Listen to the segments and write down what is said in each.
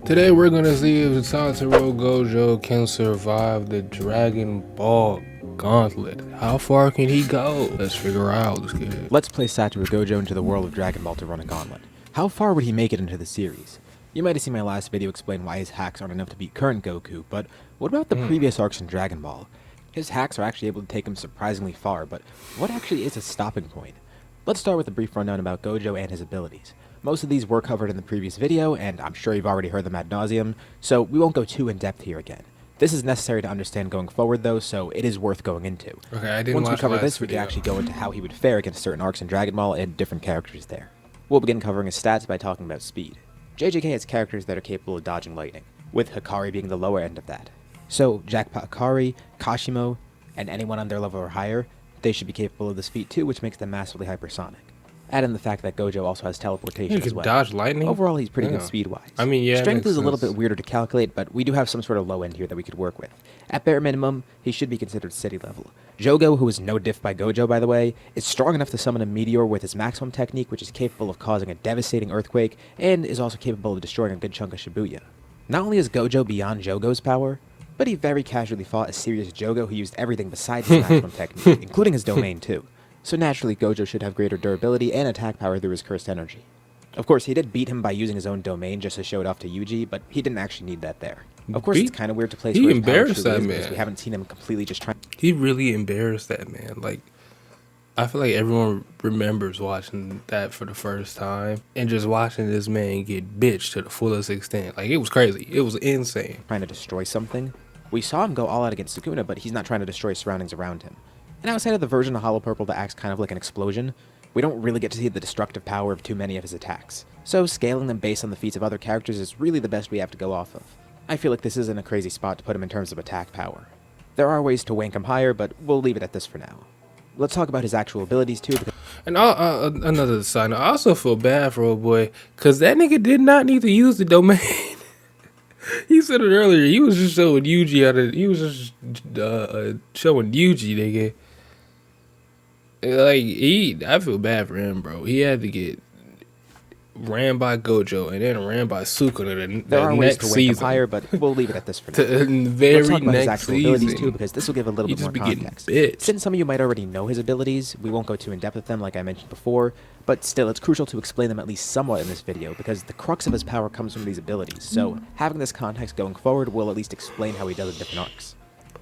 Today we're gonna see if Satoru Gojo can survive the Dragonball Gauntlet. How far can he go? Let's figure out. Let's get it. Let's place Satoru Gojo into the world of Dragon Ball to run a gauntlet. How far would he make it into the series? You might have seen my last video explain why his hacks aren't enough to beat current Goku, but what about the previous arcs in Dragon Ball? His hacks are actually able to take him surprisingly far, but what actually is a stopping point? Let's start with a brief rundown about Gojo and his abilities. Most of these were covered in the previous video, and I'm sure you've already heard them ad nauseum, so we won't go too in-depth here again. This is necessary to understand going forward though, so it is worth going into. Okay, I didn't Once we watch cover the this, last we can video. actually go into how he would fare against certain arcs in Dragon Ball and different characters there. We'll begin covering his stats by talking about speed. JJK has characters that are capable of dodging lightning, with Hikari being the lower end of that. So, Jackpot Hikari, Kashimo, and anyone on their level or higher, they should be capable of this feat too, which makes them massively hypersonic. Add in the fact that Gojo also has teleportation He as could well. dodge lightning? Overall, he's pretty Yeah. good speed-wise. I mean, yeah, Strength makes is a little sense. bit weirder to calculate, but we do have some sort of low end here that we could work with. At bare minimum, he should be considered city level. Jogo, who is no diff by Gojo by the way, is strong enough to summon a meteor with his maximum technique, which is capable of causing a devastating earthquake, and is also capable of destroying a good chunk of Shibuya. Not only is Gojo beyond Jogo's power, but he very casually fought a serious Jogo who used everything besides his maximum technique, including his domain too. So naturally, Gojo should have greater durability and attack power through his cursed energy. Of course, he did beat him by using his own domain just to show it off to Yuji, but he didn't actually need that there. Of course, it's kind of weird to place he where his power embarrassed truly that is because man. we haven't seen him completely just trying. He really embarrassed that man. Like, I feel like everyone remembers watching that for the first time and just watching this man get bitched to the fullest extent. Like, it was crazy. It was insane. Trying to destroy something. We saw him go all out against Sukuna, but he's not trying to destroy surroundings around him. And outside of the version of Hollow Purple that acts kind of like an explosion, we don't really get to see the destructive power of too many of his attacks. So scaling them based on the feats of other characters is really the best we have to go off of. I feel like this isn't a crazy spot to put him in terms of attack power. There are ways to wank him higher, but we'll leave it at this for now. Let's talk about his actual abilities too, because And another side note, I also feel bad for old boy, because that nigga did not need to use the domain. He said it earlier. He was just showing Yuji how to. He was just showing Yuji, nigga. Like I feel bad for him, bro. He had to get ran by Gojo and then ran by Sukuna there are the ways next to wank him season. higher, but we'll leave it at this for now. To the Let's very talk about his next actual abilities season. too, because this will give a little You bit just more be getting context. bitched. Since some of you might already know his abilities, we won't go too in depth with them like I mentioned before, but still it's crucial to explain them at least somewhat in this video, because the crux of his power comes from these abilities, so having this context going forward will at least explain how he does in different arcs.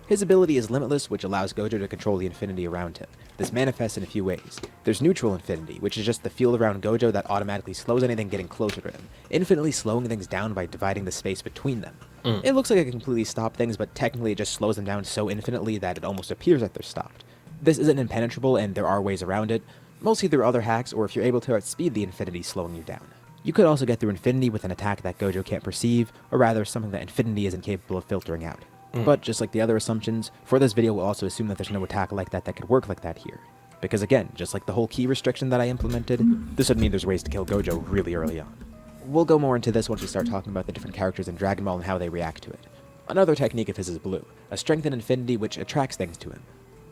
His ability is Limitless, which allows Gojo to control the infinity around him. This manifests in a few ways. There's Neutral Infinity, which is just the field around Gojo that automatically slows anything getting closer to him, infinitely slowing things down by dividing the space between them. It looks like it can completely stop things, but technically it just slows them down so infinitely that it almost appears that they're stopped. This isn't impenetrable, and there are ways around it, mostly through other hacks or if you're able to outspeed the infinity slowing you down. You could also get through infinity with an attack that Gojo can't perceive, or rather something that infinity isn't capable of filtering out. But just like the other assumptions, for this video we'll also assume that there's no attack like that could work like that here. Because again, just like the whole key restriction that I implemented, this would mean there's ways to kill Gojo really early on. We'll go more into this once we start talking about the different characters in Dragon Ball and how they react to it. Another technique of his is Blue, a strength in infinity which attracts things to him.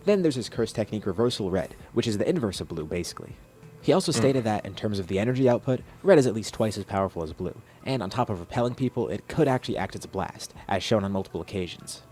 Then there's his curse technique Reversal Red, which is the inverse of Blue basically. He also stated that, in terms of the energy output, Red is at least twice as powerful as Blue, and on top of repelling people, it could actually act as a blast, as shown on multiple occasions.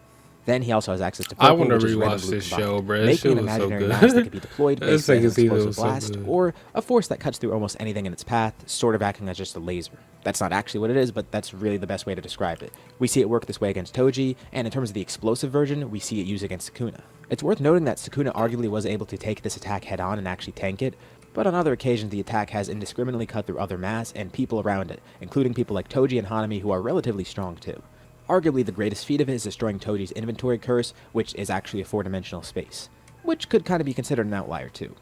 Then he also has access to I Purple, want to which is red and rewatch blue this combined, show, bro. This making shit an was so imaginary good. mass that can be deployed That based on an second season explosive was so blast, good. or a force that cuts through almost anything in its path, sort of acting as just a laser. That's not actually what it is, but that's really the best way to describe it. We see it work this way against Toji, and in terms of the explosive version, we see it used against Sukuna. It's worth noting that Sukuna arguably was able to take this attack head on and actually tank it, but on other occasions the attack has indiscriminately cut through other mass and people around it, including people like Toji and Hanami who are relatively strong too. Arguably the greatest feat of it is destroying Toji's inventory curse, which is actually a 4-dimensional space, which could kind of be considered an outlier too,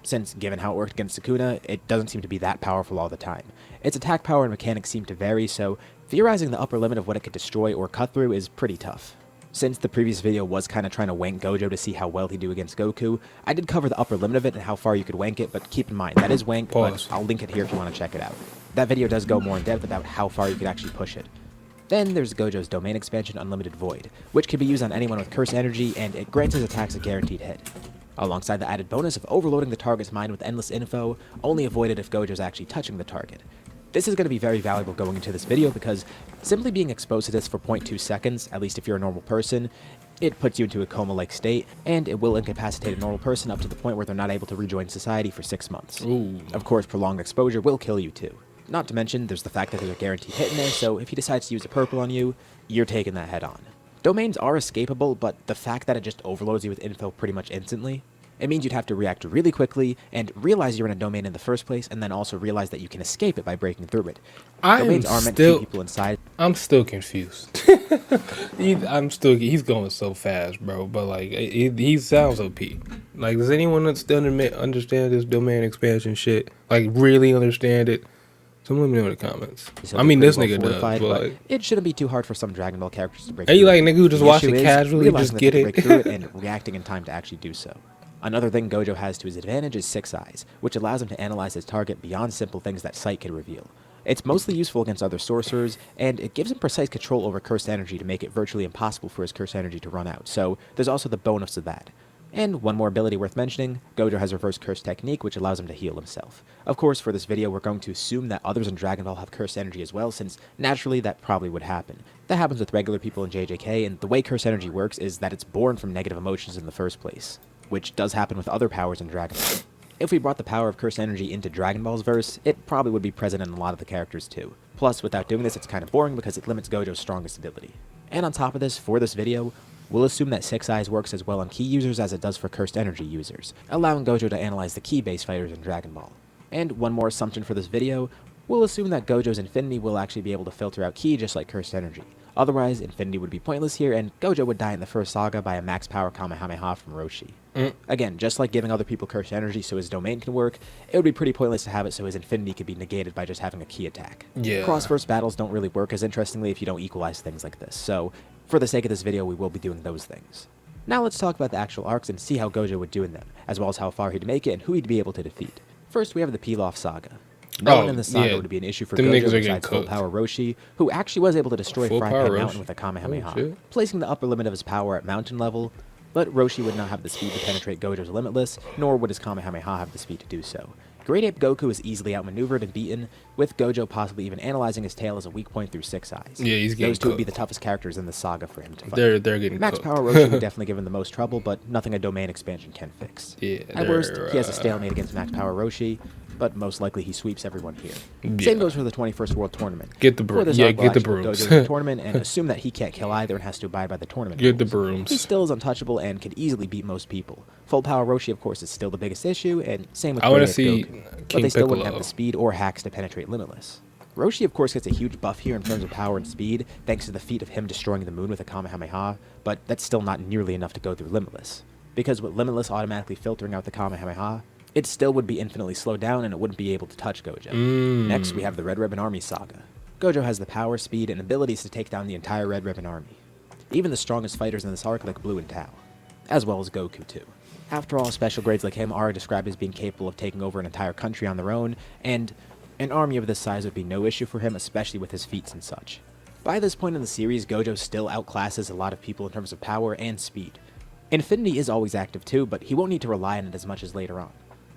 since given how it worked against Sukuna, it doesn't seem to be that powerful all the time. Its attack power and mechanics seem to vary, so theorizing the upper limit of what it could destroy or cut through is pretty tough. Since the previous video was kind of trying to wank Gojo to see how well he'd do against Goku, I did cover the upper limit of it and how far you could wank it, but keep in mind, that is wank, Pause. but I'll link it here if you want to check it out. That video does go more in depth about how far you could actually push it. Then there's Gojo's domain expansion Unlimited Void, which can be used on anyone with curse energy, and it grants his attacks a guaranteed hit. Alongside the added bonus of overloading the target's mind with endless info, only avoided if Gojo's actually touching the target. This is going to be very valuable going into this video because simply being exposed to this for 0.2 seconds, at least if you're a normal person, it puts you into a coma-like state, and it will incapacitate a normal person up to the point where they're not able to rejoin society for 6 months. Ooh. Of course, prolonged exposure will kill you too. Not to mention, there's the fact that there's a guaranteed hit in there, so if he decides to use a purple on you, you're taking that head on. Domains are escapable, but the fact that it just overloads you with info pretty much instantly, it means you'd have to react really quickly and realize you're in a domain in the first place, and then also realize that you can escape it by breaking through it. Domains are meant to keep people inside. I'm still confused. He's going so fast, bro. But like, he sounds OP. Like, does anyone understand this domain expansion shit? Like, really understand it? Someone let me know in the comments. So I mean, this well nigga does, but like, it shouldn't be too hard for some Dragon Ball characters to break and you through like nigga who just The watch issue it is casually, realizing just that get they it. can break through it and reacting in time to actually do so. Another thing Gojo has to his advantage is Six Eyes, which allows him to analyze his target beyond simple things that sight can reveal. It's mostly useful against other sorcerers, and it gives him precise control over cursed energy to make it virtually impossible for his cursed energy to run out, so there's also the bonus of that. And one more ability worth mentioning, Gojo has reverse curse technique, which allows him to heal himself. Of course, for this video, we're going to assume that others in Dragon Ball have cursed energy as well, since naturally that probably would happen. That happens with regular people in JJK, and the way cursed energy works is that it's born from negative emotions in the first place, which does happen with other powers in Dragon Ball. If we brought the power of cursed energy into Dragon Ball's verse, it probably would be present in a lot of the characters too. Plus, without doing this, it's kind of boring because it limits Gojo's strongest ability. And on top of this, for this video, we'll assume that Six Eyes works as well on Ki users as it does for cursed energy users, allowing Gojo to analyze the Ki-based fighters in Dragon Ball. And one more assumption for this video, we'll assume that Gojo's Infinity will actually be able to filter out Ki just like cursed energy. Otherwise, Infinity would be pointless here, and Gojo would die in the first saga by a max power Kamehameha from Roshi. Again, just like giving other people cursed energy so his domain can work, it would be pretty pointless to have it so his Infinity could be negated by just having a Ki attack. Yeah. Cross-verse battles don't really work as interestingly if you don't equalize things like this, so for the sake of this video, we will be doing those things. Now let's talk about the actual arcs and see how Gojo would do in them, as well as how far he'd make it and who he'd be able to defeat. First, we have the Pilaf Saga. No one in the saga would be an issue for Gojo besides Full Power Roshi, who actually was able to destroy Fry Pan Mountain with a Kamehameha, placing the upper limit of his power at mountain level, but Roshi would not have the speed to penetrate Gojo's Limitless, nor would his Kamehameha have the speed to do so. Great Ape Goku is easily outmaneuvered and beaten, with Gojo possibly even analyzing his tail as a weak point through Six Eyes. Yeah, he's getting Those two would be the cooked. toughest characters in the saga for him to fight. They're getting Max cooked. Power Roshi would definitely give him the most trouble, but nothing a domain expansion can fix. Yeah, At worst, he has a stalemate against Max Power Roshi, but most likely he sweeps everyone here. Yeah. Same goes for the 21st World Tournament. Get the For brooms. this Yeah, arc, we'll get the actually brooms. Go to the tournament and assume that he can't kill either and has to abide by the tournament Get the rules. brooms. He still is untouchable and can easily beat most people. Full Power Roshi, of course, is still the biggest issue, and same with I want Great to Ape see Goku, but King they still wouldn't have Piccolo. the speed or hacks to penetrate Limitless. Roshi, of course, gets a huge buff here in terms of power and speed, thanks to the feat of him destroying the moon with a Kamehameha, but that's still not nearly enough to go through Limitless. Because with Limitless automatically filtering out the Kamehameha, it still would be infinitely slowed down and it wouldn't be able to touch Gojo. Next, we have the Red Ribbon Army Saga. Gojo has the power, speed, and abilities to take down the entire Red Ribbon Army. Even the strongest fighters in this arc like Blue and Tao. As well as Goku too. After all, special grades like him are described as being capable of taking over an entire country on their own, and an army of this size would be no issue for him, especially with his feats and such. By this point in the series, Gojo still outclasses a lot of people in terms of power and speed. Infinity is always active too, but he won't need to rely on it as much as later on.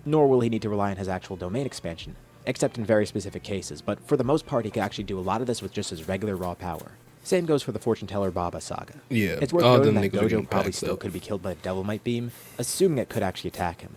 Nor will he need to rely on his actual domain expansion, except in very specific cases, but for the most part he can actually do a lot of this with just his regular raw power. Same goes for the Fortune Teller Baba Saga. Yeah, It's worth all noting them that niggas are getting Gojo probably packed still up. could be killed by a Devil Might Beam, assuming it could actually attack him.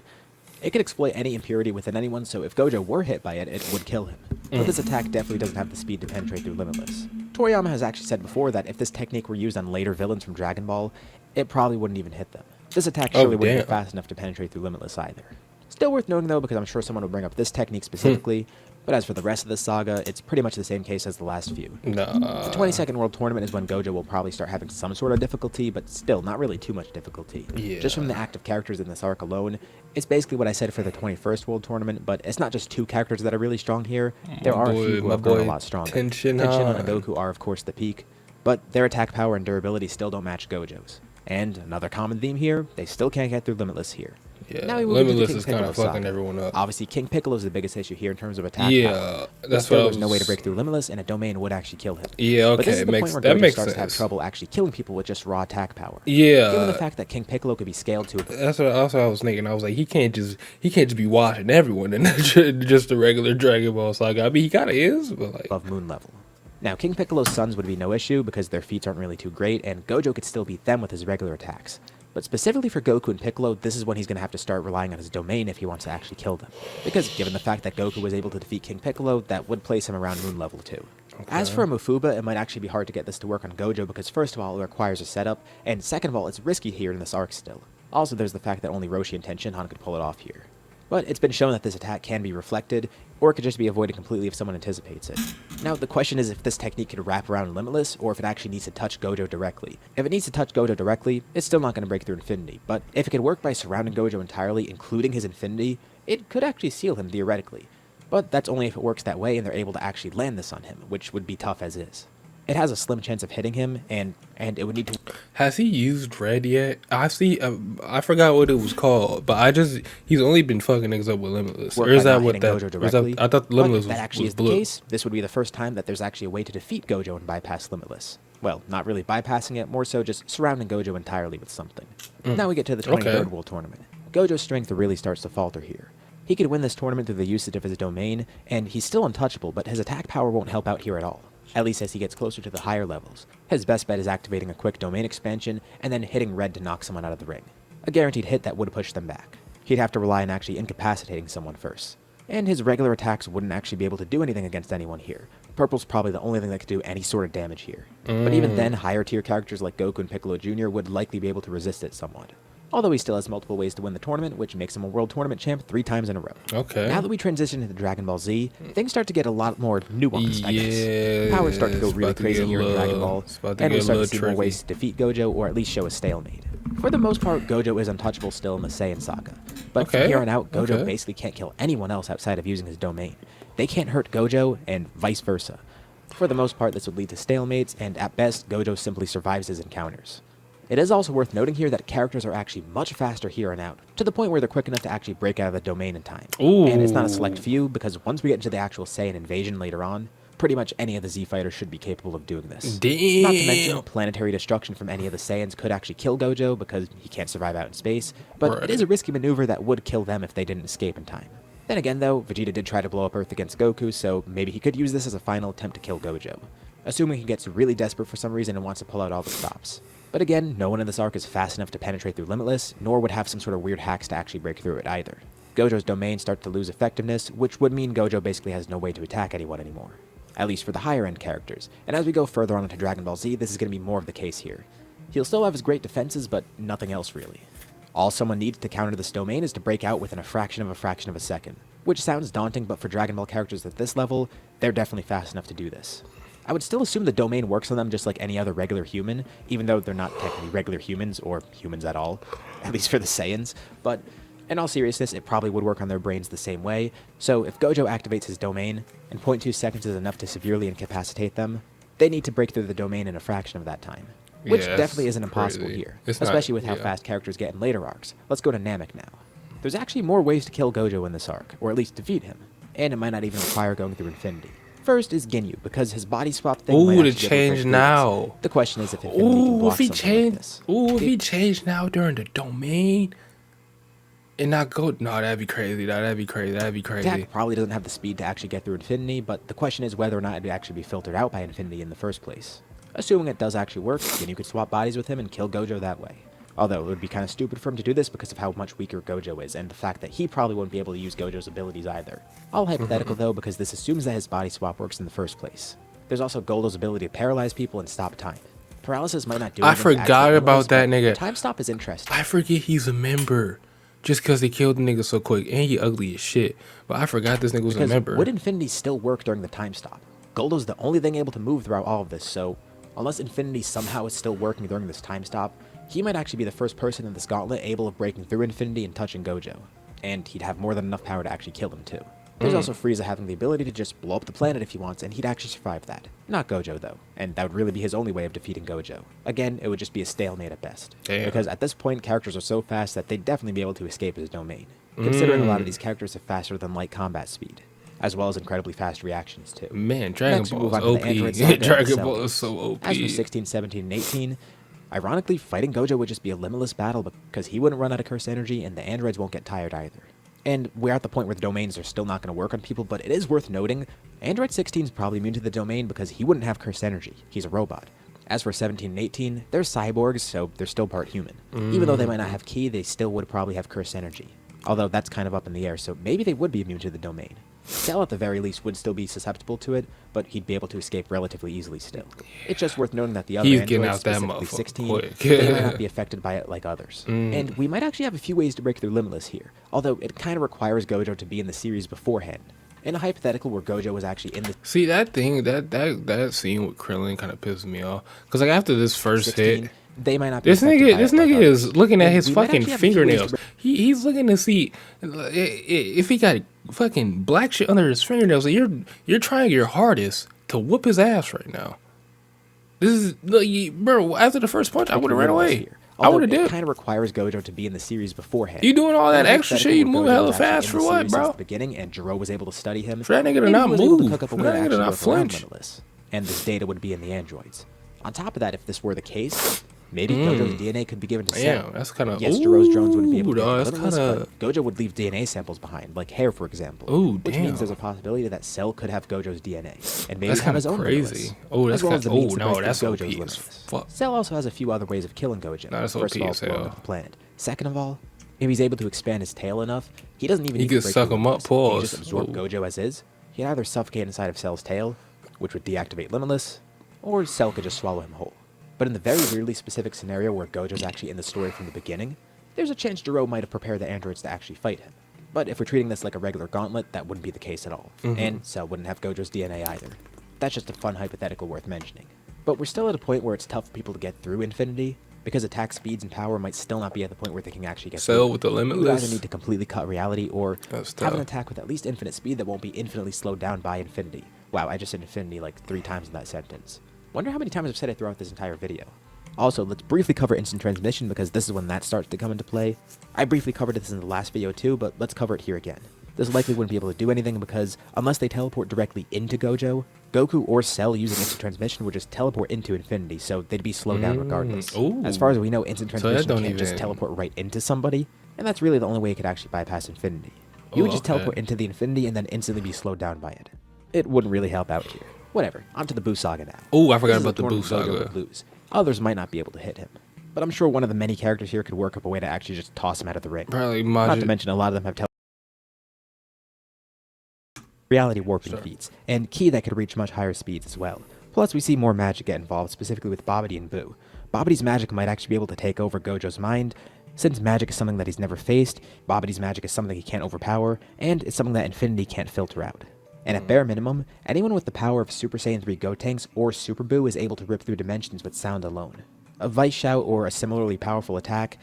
It could exploit any impurity within anyone, so if Gojo were hit by it, it would kill him. But this attack definitely doesn't have the speed to penetrate through Limitless. Toriyama has actually said before that if this technique were used on later villains from Dragon Ball, it probably wouldn't even hit them. This attack surely wouldn't be damn. fast enough to penetrate through Limitless either. Still worth noting though, because I'm sure someone will bring up this technique specifically, but as for the rest of this saga, it's pretty much the same case as the last few. Nah. The 22nd World Tournament is when Gojo will probably start having some sort of difficulty, but still not really too much difficulty. Yeah. Just from the active characters in this arc alone, it's basically what I said for the 21st World Tournament, but it's not just two characters that are really strong here. There are a few who have grown a lot stronger. Tenshinhan and Goku are of course the peak, but their attack power and durability still don't match Gojo's. And another common theme here, they still can't get through Limitless here. Yeah, Now we move into the Limitless King is kind Piccolo of fucking saga. everyone up. Obviously, King Piccolo is the biggest issue here in terms of attack power. Yeah, But that's still, what I there's no way to was. break through Limitless, and a domain would actually kill him. Yeah, But this okay, is the point where that Gojo makes starts to have sense. trouble actually killing people with just raw attack power. Given the Yeah, fact that King Piccolo could be scaled to that's what also I was thinking. I was like, he can't just be watching everyone and just a regular Dragon Ball Saga. I mean, he kind of is, but like, above moon level. Now, King Piccolo's sons would be no issue because their feats aren't really too great, and Gojo could still beat them with his regular attacks. But specifically for Goku and Piccolo, this is when he's going to have to start relying on his domain if he wants to actually kill them. Because given the fact that Goku was able to defeat King Piccolo, that would place him around moon level too. As for a Mufuba, it might actually be hard to get this to work on Gojo because first of all, it requires a setup, and second of all, it's risky here in this arc still. Also, there's the fact that only Roshi and Tenshinhan could pull it off here. But it's been shown that this attack can be reflected, or it could just be avoided completely if someone anticipates it. Now, the question is if this technique could wrap around Limitless, or if it actually needs to touch Gojo directly. If it needs to touch Gojo directly, it's still not going to break through Infinity, but if it could work by surrounding Gojo entirely, including his Infinity, it could actually seal him theoretically. But that's only if it works that way and they're able to actually land this on him, which would be tough as is. It has a slim chance of hitting him, and it would need to... has he used Red yet? I forgot what it was called, but he's only been fucking niggas up with Limitless. work Or is by that not what hitting that? Gojo Or is directly. that I thought But Limitless if that actually was is the blue. case, this would be the first time that there's actually a way to defeat Gojo and bypass Limitless. Well, not really bypassing it, more so just surrounding Gojo entirely with something. Now we get to the 23rd Okay. World Tournament. Gojo's strength really starts to falter here. He could win this tournament through the usage of his domain, and he's still untouchable, but his attack power won't help out here at all. At least as he gets closer to the higher levels. His best bet is activating a quick domain expansion, and then hitting red to knock someone out of the ring. A guaranteed hit that would push them back. He'd have to rely on actually incapacitating someone first. And his regular attacks wouldn't actually be able to do anything against anyone here. Purple's probably the only thing that could do any sort of damage here. But even then, higher tier characters like Goku and Piccolo Jr. would likely be able to resist it somewhat. Although he still has multiple ways to win the tournament, which makes him a World Tournament champ 3 times in a row. Okay. Now that we transition into Dragon Ball Z, things start to get a lot more nuanced, I guess. Yeah, Powers start to go it's really about to crazy get here in Dragon Ball, it's about to and we get a start to little see more tricky. ways to defeat Gojo, or at least show a stalemate. For the most part, Gojo is untouchable still in the Saiyan saga. But from Okay, here on out, Gojo okay. basically can't kill anyone else outside of using his domain. They can't hurt Gojo, and vice versa. For the most part, this would lead to stalemates, and at best, Gojo simply survives his encounters. It is also worth noting here that characters are actually much faster here on out, to the point where they're quick enough to actually break out of the domain in time. And it's not a select few, because once we get into the actual Saiyan invasion later on, pretty much any of the Z fighters should be capable of doing this. Damn. Not to mention, planetary destruction from any of the Saiyans could actually kill Gojo, because he can't survive out in space, but Right. it is a risky maneuver that would kill them if they didn't escape in time. Then again though, Vegeta did try to blow up Earth against Goku, so maybe he could use this as a final attempt to kill Gojo. Assuming he gets really desperate for some reason and wants to pull out all the stops. But again, no one in this arc is fast enough to penetrate through Limitless, nor would have some sort of weird hacks to actually break through it either. Gojo's domain starts to lose effectiveness, which would mean Gojo basically has no way to attack anyone anymore. At least for the higher end characters, and as we go further on into Dragon Ball Z, this is going to be more of the case here. He'll still have his great defenses, but nothing else really. All someone needs to counter this domain is to break out within a fraction of a second, which sounds daunting, but for Dragon Ball characters at this level, they're definitely fast enough to do this. I would still assume the domain works on them just like any other regular human, even though they're not technically regular humans, or humans at all, at least for the Saiyans, but in all seriousness, it probably would work on their brains the same way, so if Gojo activates his domain, and 0.2 seconds is enough to severely incapacitate them, they need to break through the domain in a fraction of that time. Which Yeah, definitely that's isn't impossible crazy. here, It's not- especially with how yeah. fast characters get in later arcs. Let's go to Namek now. There's actually more ways to kill Gojo in this arc, or at least defeat him, and it might not even require going through Infinity. First is Ginyu, because his body swap thing might Ooh, the actually be able to break change through now. this. The question is if Infinity can Ooh, block if he something like changed, this. if he changed now during the domain, and not go, no, that'd be crazy. That'd be crazy. That'd be crazy. Attack probably doesn't have the speed to actually get through Infinity, but the question is whether or not it would actually be filtered out by Infinity in the first place. Assuming it does actually work, then you could swap bodies with him and kill Gojo that way. Although it would be kind of stupid for him to do this because of how much weaker Gojo is, and the fact that he probably wouldn't be able to use Gojo's abilities either. All hypothetical though, because this assumes that his body swap works in the first place. There's also Goldo's ability to paralyze people and stop time. Paralysis might not do I anything to forgot actually about paralyze, that but nigga. Time stop is interesting. I forget he's a member. Just because they killed the nigga so quick, and he ugly as shit. But I forgot this nigga was a Because member. would Infinity still work during the time stop? Goldo's the only thing able to move throughout all of this, so unless Infinity somehow is still working during this time stop, he might actually be the first person in this gauntlet able of breaking through Infinity and touching Gojo. And he'd have more than enough power to actually kill him too. There's also Frieza having the ability to just blow up the planet if he wants, and he'd actually survive that. Not Gojo, though, and that would really be his only way of defeating Gojo. Again, it would just be a stalemate at best. Damn. Because at this point, characters are so fast that they'd definitely be able to escape his domain, considering a lot of these characters have faster than light combat speed, as well as incredibly fast reactions, too. Man, Dragon Next, we Ball move is on to the OP. android saga and Dragon Cell Ball games. is so OP. As for 16, 17, and 18, ironically, fighting Gojo would just be a limitless battle because he wouldn't run out of curse energy, and the androids won't get tired either. And we're at the point where the domains are still not going to work on people, but it is worth noting, Android 16 is probably immune to the domain because he wouldn't have cursed energy. He's a robot. As for 17 and 18, they're cyborgs, so they're still part human. Even though they might not have ki, they still would probably have cursed energy. Although that's kind of up in the air, so maybe they would be immune to the domain. Cell at the very least would still be susceptible to it, but he'd be able to escape relatively easily still. It's just worth noting that the other He's androids, getting out that specifically motherfucker 16, quick. they might not be affected by it like others. And we might actually have a few ways to break through Limitless here, although it kind of requires Gojo to be in the series beforehand. In a hypothetical where Gojo was actually in the See, that thing, that scene with Krillin kind of pisses me off. Because, like, after this first 16, hit, they might not be this affected by it like nigga others. is looking at And his we might fucking actually have a few ways to fingernails. He's looking to see if he got fucking black shit under his fingernails. And you're trying your hardest to whoop his ass right now. This is, bro. After the first punch, I would have ran away. I would have It did. kind of requires Gojo to be in the series beforehand. You doing all that In a extra shit? You hypothetical move where Gojo hella was actually fast in for the what, series since bro? the beginning, and Jiro was able to study him. For that nigga to maybe not he was able to move, cook up a for way that nigga to actually not work around flinch. Limitless, and this data would be in the androids. On top of that, if this were the case, maybe Gojo's DNA could be given to Cell. Damn, that's kind of. Yes, Jiro's drones wouldn't be able to get that's Limitless, kind of. but Gojo would leave DNA samples behind, like hair, for example. Ooh, which damn. means there's a possibility that Cell could have Gojo's DNA, and maybe That's have kind his of own crazy. Limitless, Oh, that's as well kind as the of. means Oh to no, break that's through OP Gojo's as Limitless. fuck. Cell also has a few other ways of killing Gojo. Nah, that's First OP of all, as blowing hell. up the planet. Second of all, if he's able to expand his tail enough, he doesn't even He need to could break suck through him up, Limitless. He can pause. just absorb Ooh. Gojo as is. He'd either suffocate inside of Cell's tail, which would deactivate Limitless, or Cell could just swallow him whole. But in the very weirdly specific scenario where Gojo's actually in the story from the beginning, there's a chance Jiro might have prepared the androids to actually fight him. But if we're treating this like a regular gauntlet, that wouldn't be the case at all. And Cell wouldn't have Gojo's DNA either. That's just a fun hypothetical worth mentioning. But we're still at a point where it's tough for people to get through Infinity, because attack speeds and power might still not be at the point where they can actually get Cell through. with the You either Limitless. need to completely cut reality, or That's have an tough. attack with at least infinite speed that won't be infinitely slowed down by infinity. Wow, I just said infinity like 3 times in that sentence. Wonder how many times I've said it throughout this entire video. Also, let's briefly cover instant transmission because this is when that starts to come into play. I briefly covered this in the last video too, but let's cover it here again. This likely wouldn't be able to do anything because unless they teleport directly into Gojo, Goku or Cell using instant transmission would just teleport into infinity, so they'd be slowed down regardless. Ooh. As far as we know, instant So that transmission don't can't just even- teleport right into somebody, and that's really the only way it could actually bypass infinity. You would just okay. teleport into the infinity and then instantly be slowed down by it. It wouldn't really help out here. Whatever, onto the Buu Saga now. Oh, I forgot This is about a the Buu tournament Gojo Saga. would lose. Others might not be able to hit him. But I'm sure one of the many characters here could work up a way to actually just toss him out of the ring. Probably Not to Majin. mention a lot of them have reality warping Sure. feats, and ki that could reach much higher speeds as well. Plus, we see more magic get involved, specifically with Babidi and Buu. Babidi's magic might actually be able to take over Gojo's mind. Since magic is something that he's never faced, Babidi's magic is something he can't overpower, and it's something that Infinity can't filter out. And at bare minimum, anyone with the power of Super Saiyan 3 Gotenks or Super Buu is able to rip through dimensions with sound alone. A Vice Shout or a similarly powerful attack,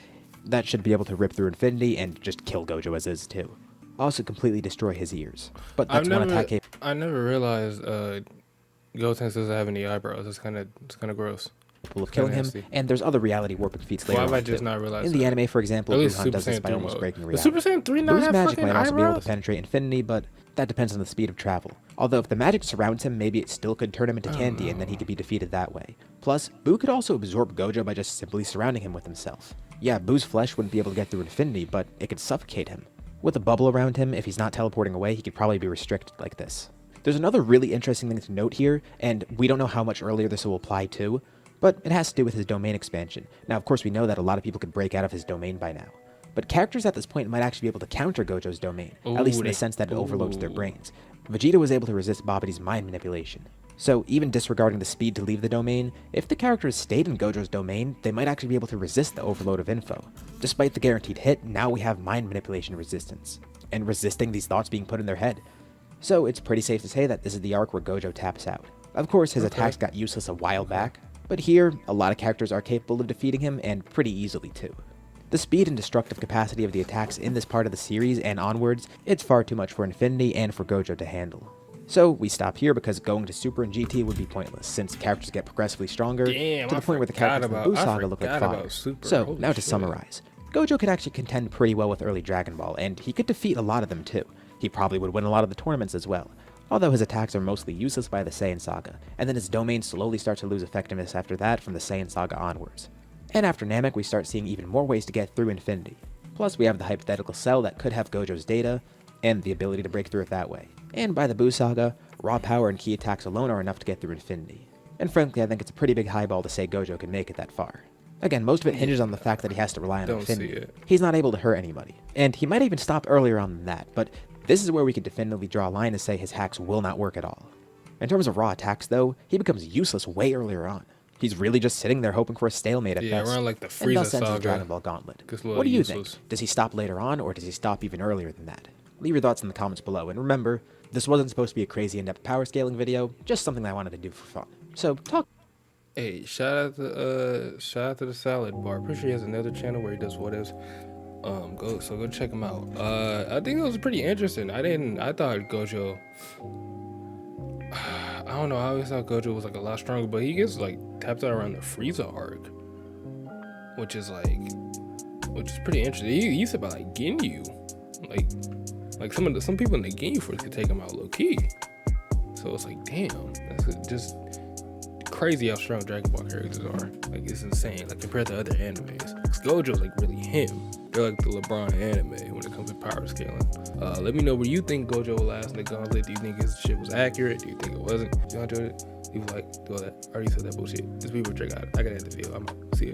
that should be able to rip through Infinity and just kill Gojo as is too. Also completely destroy his ears. But that's one attack I never realized Gotenks doesn't have any eyebrows. It's kind of gross. capable of killing him, nasty. and there's other reality warping feats later Why have I on, just too. not realized In the that? anime, for example, At least Gohan Super does this Saiyan by 3 almost mode. breaking The reality. Super Saiyan 3 not Buu's have magic fucking might also be able to eyebrows? penetrate infinity, but that depends on the speed of travel. Although if the magic surrounds him, maybe it still could turn him into candy and then he could be defeated that way. Plus, Buu could also absorb Gojo by just simply surrounding him with himself. Yeah, Buu's flesh wouldn't be able to get through infinity, but it could suffocate him. With a bubble around him, if he's not teleporting away, he could probably be restricted like this. There's another really interesting thing to note here, and we don't know how much earlier this will apply to, but it has to do with his domain expansion. Now, of course, we know that a lot of people could break out of his domain by now. But characters at this point might actually be able to counter Gojo's domain, at least in the sense that it overloads their brains. Vegeta was able to resist Babidi's mind manipulation. So, even disregarding the speed to leave the domain, if the characters stayed in Gojo's domain, they might actually be able to resist the overload of info. Despite the guaranteed hit, now we have mind manipulation resistance, and resisting these thoughts being put in their head. So, it's pretty safe to say that this is the arc where Gojo taps out. Of course, his attacks got useless a while back, but here, a lot of characters are capable of defeating him, and pretty easily too. The speed and destructive capacity of the attacks in this part of the series and onwards, it's far too much for Infinity and for Gojo to handle. So we stop here because going to Super and GT would be pointless, since characters get progressively stronger Damn, to the point where the characters in the Buu Saga look like fodder. So now to summarize, Gojo could actually contend pretty well with early Dragon Ball, and he could defeat a lot of them too. He probably would win a lot of the tournaments as well, although his attacks are mostly useless by the Saiyan Saga, and then his domain slowly starts to lose effectiveness after that from the Saiyan Saga onwards. And after Namek, we start seeing even more ways to get through Infinity. Plus, we have the hypothetical cell that could have Gojo's data, and the ability to break through it that way. And by the Buu Saga, raw power and key attacks alone are enough to get through Infinity. And frankly, I think it's a pretty big highball to say Gojo can make it that far. Again, most of it hinges on the fact that he has to rely on Infinity. He's not able to hurt anybody, and he might even stop earlier on than that, but this is where we could definitively draw a line and say his hacks will not work at all. In terms of raw attacks though, he becomes useless way earlier on. He's really just sitting there hoping for a stalemate at best, around like the and Frieza thus ends his Saga. Dragon Ball Gauntlet. What do you think? Does he stop later on, or does he stop even earlier than that? Leave your thoughts in the comments below, and remember, this wasn't supposed to be a crazy in-depth power scaling video, just something I wanted to do for fun. So, talk. Hey, shout out to the Salad Bar. Pretty sure he has another channel where he does what ifs. Go check him out. I think it was pretty interesting. I thought Gojo, I don't know, I always thought Gojo was like a lot stronger, but he gets like tapped out around the Frieza arc, which is pretty interesting. He used to about like Ginyu, like some people in the Ginyu force could take him out low key. So it's like, damn, that's just crazy how strong Dragon Ball characters are. Like, it's insane. Like, compared to other animes, 'cause Gojo's like really him. They're like the LeBron anime when it comes to power scaling. Let me know where you think Gojo will last in the Gauntlet. Do you think his shit was accurate? Do you think it wasn't? If you enjoyed it, leave a like, do all that. I already said that bullshit. This people Drake. I gotta end the video. I'm out. See ya.